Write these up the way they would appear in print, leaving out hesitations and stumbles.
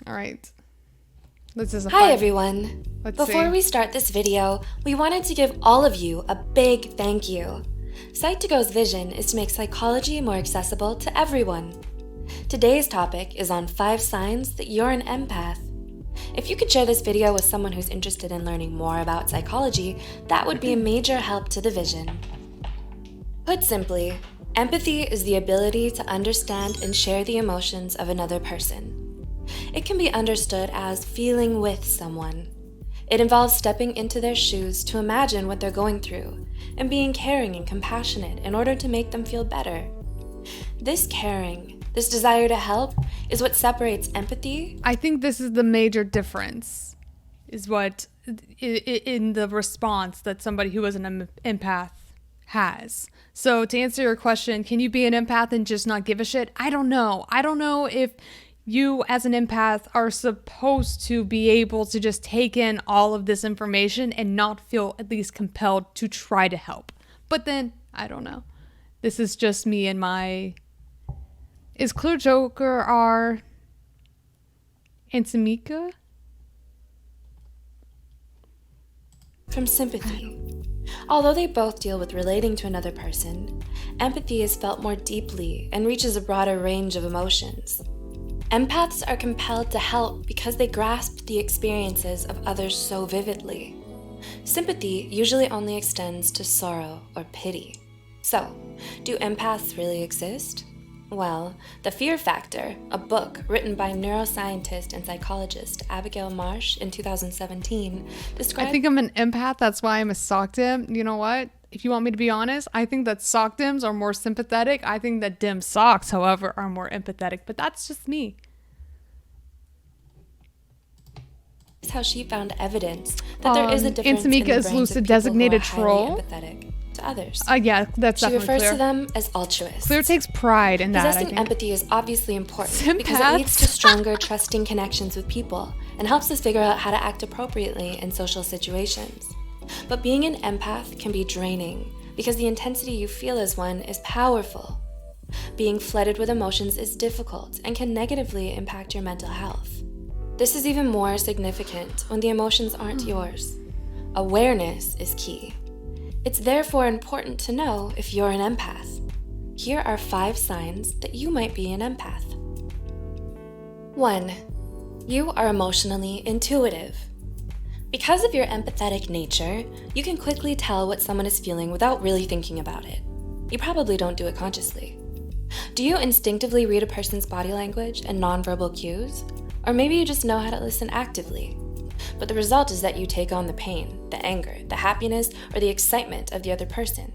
All right. This is a Hi fun. everyone! Before see. we start this video, we wanted to give all of you a big thank you. Psych2Go's vision is to make psychology more accessible to everyone. Today's topic is on 5 signs that you're an empath. If you could share this video with someone who's interested in learning more about psychology, that would be a major help to the vision. Put simply, empathy is the ability to understand and share the emotions of another person. It can be understood as feeling with someone. It involves stepping into their shoes to imagine what they're going through and being caring and compassionate in order to make them feel better. This caring, this desire to help, is what separates empathy. I think this is the major difference, is what in the response that somebody who is an empath has. So to answer your question, can you be an empath and just not give a shit? I don't know. I don't know if you as an empath are supposed to be able to just take in all of this information and not feel at least compelled to try to help. But then, I don't know. This is just me and my... Is Clear Joker our and Samika? From sympathy. Although they both deal with relating to another person, empathy is felt more deeply and reaches a broader range of emotions. Empaths are compelled to help because they grasp the experiences of others so vividly. Sympathy usually only extends to sorrow or pity. So, do empaths really exist? Well, The Fear Factor, a book written by neuroscientist and psychologist Abigail Marsh in 2017, described... I think I'm an empath, that's why I'm a SOCDIM. You know what? If you want me to be honest, I think that SOCDIMs are more sympathetic. I think that dim socks, however, are more empathetic, but that's just me. That's how she found evidence that there is a difference and Samika in the is brains Lucid of people designated who are highly troll. empathetic to others. Yeah, that's She definitely refers Clear. to them as altruists. Clear takes pride in that, I Possessing think. empathy is obviously important Sympaths. because it leads to stronger, trusting connections with people and helps us figure out how to act appropriately in social situations. But being an empath can be draining because the intensity you feel as one is powerful. Being flooded with emotions is difficult and can negatively impact your mental health. This is even more significant when the emotions aren't yours. Awareness is key. It's therefore important to know if you're an empath. Here are 5 signs that you might be an empath. 1. You are emotionally intuitive. Because of your empathetic nature, you can quickly tell what someone is feeling without really thinking about it. You probably don't do it consciously. Do you instinctively read a person's body language and nonverbal cues? Or maybe you just know how to listen actively. But the result is that you take on the pain, the anger, the happiness, or the excitement of the other person.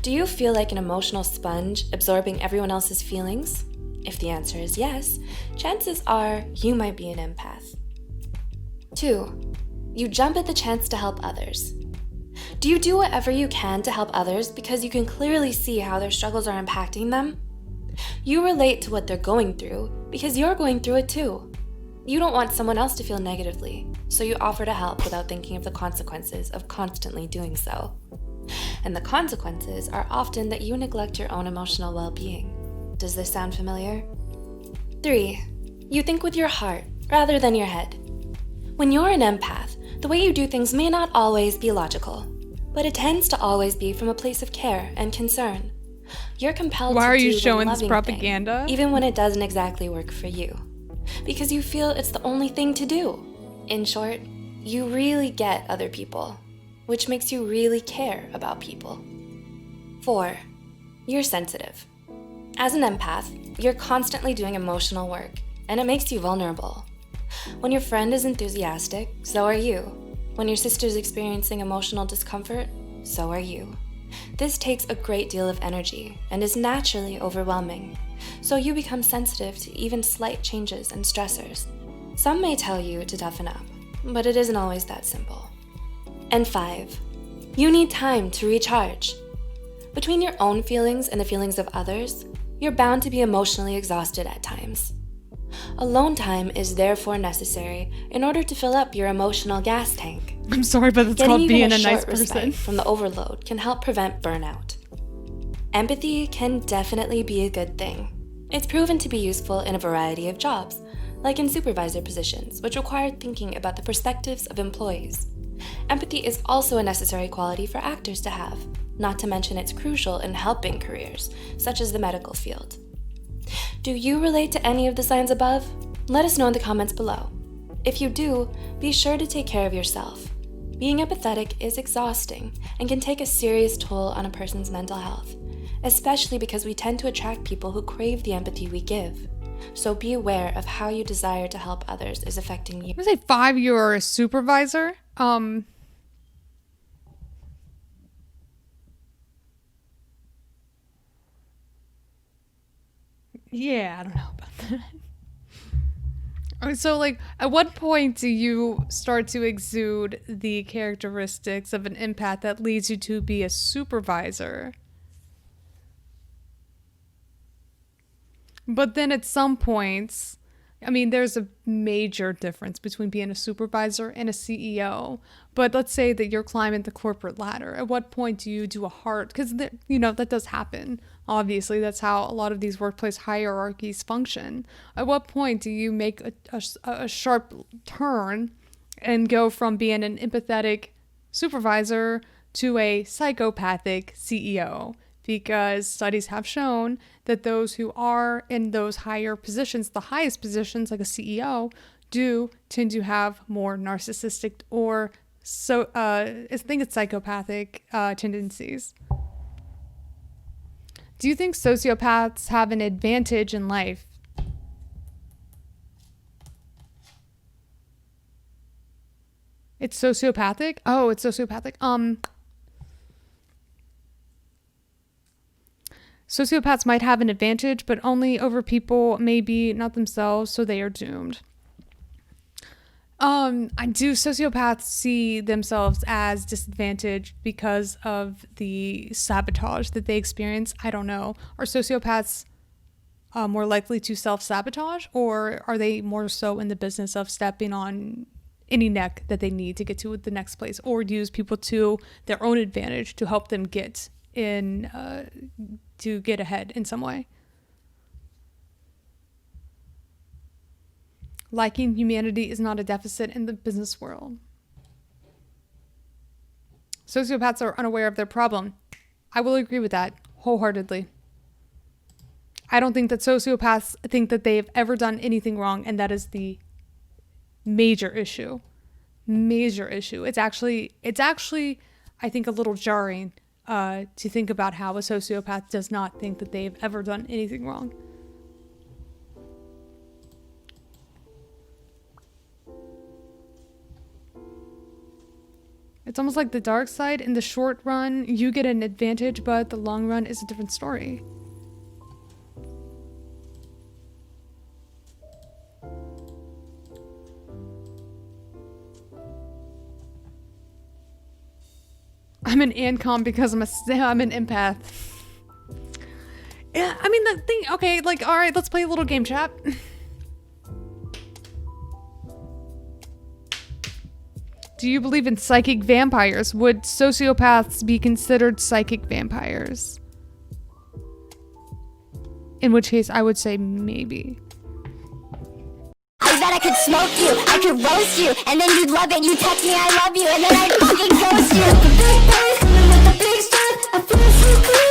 Do you feel like an emotional sponge absorbing everyone else's feelings? If the answer is yes, chances are you might be an empath. 2. You jump at the chance to help others. Do you do whatever you can to help others because you can clearly see how their struggles are impacting them? You relate to what they're going through because you're going through it too. You don't want someone else to feel negatively, so you offer to help without thinking of the consequences of constantly doing so. And the consequences are often that you neglect your own emotional well-being. Does this sound familiar? 3. You think with your heart rather than your head. When you're an empath, the way you do things may not always be logical, but it tends to always be from a place of care and concern. You're compelled Why to are do you the showing this loving propaganda? thing, even when it doesn't exactly work for you, because you feel it's the only thing to do. In short, you really get other people, which makes you really care about people. 4. You're sensitive. As an empath, you're constantly doing emotional work, and it makes you vulnerable. When your friend is enthusiastic, so are you. When your sister's experiencing emotional discomfort, so are you. This takes a great deal of energy and is naturally overwhelming, so you become sensitive to even slight changes and stressors. Some may tell you to toughen up, but it isn't always that simple. And 5. You need time to recharge. Between your own feelings and the feelings of others, you're bound to be emotionally exhausted at times. Alone time is therefore necessary in order to fill up your emotional gas tank. I'm sorry, but it's Getting called even being a short nice person. respite from the overload can help prevent burnout. Empathy can definitely be a good thing. It's proven to be useful in a variety of jobs, like in supervisor positions, which require thinking about the perspectives of employees. Empathy is also a necessary quality for actors to have, not to mention it's crucial in helping careers, such as the medical field. Do you relate to any of the signs above? Let us know in the comments below. If you do, be sure to take care of yourself. Being empathetic is exhausting and can take a serious toll on a person's mental health, especially because we tend to attract people who crave the empathy we give. So be aware of how your desire to help others is affecting you. I say 5, you're a supervisor. Yeah, I don't know about that. So, like, at what point do you start to exude the characteristics of an empath that leads you to be a supervisor? But then at some points, I mean, there's a major difference between being a supervisor and a CEO. But let's say that you're climbing the corporate ladder. At what point do you do a hard, because, you know, that does happen. Obviously, that's how a lot of these workplace hierarchies function. At what point do you make a sharp turn and go from being an empathetic supervisor to a psychopathic CEO? Because studies have shown that those who are in those higher positions, the highest positions like a CEO, do tend to have more narcissistic or I think it's psychopathic tendencies. Do you think sociopaths have an advantage in life? It's sociopathic? Oh, it's sociopathic. Sociopaths might have an advantage, but only over people, maybe not themselves, so they are doomed. Do sociopaths see themselves as disadvantaged because of the sabotage that they experience? I don't know. Are sociopaths more likely to self-sabotage, or are they more so in the business of stepping on any neck that they need to get to the next place, or use people to their own advantage to help them get in, to get ahead in some way? Liking humanity is not a deficit in the business world. Sociopaths are unaware of their problem. I will agree with that wholeheartedly. I don't think that sociopaths think that they've ever done anything wrong, and that is the major issue. Major issue. It's actually, I think, a little jarring to think about how a sociopath does not think that they've ever done anything wrong. It's almost like the dark side. In the short run, you get an advantage, but the long run is a different story. I'm an ancom because I'm an empath. Yeah, I mean, the thing, okay, like, all right, let's play a little game chat. Do you believe in psychic vampires? Would sociopaths be considered psychic vampires? In which case, I would say maybe. I bet I could smoke you, I could roast you, and then you'd love it. You text me I love you, and then I'd fucking ghost you. The big boys coming with the big stuff. I feel so good.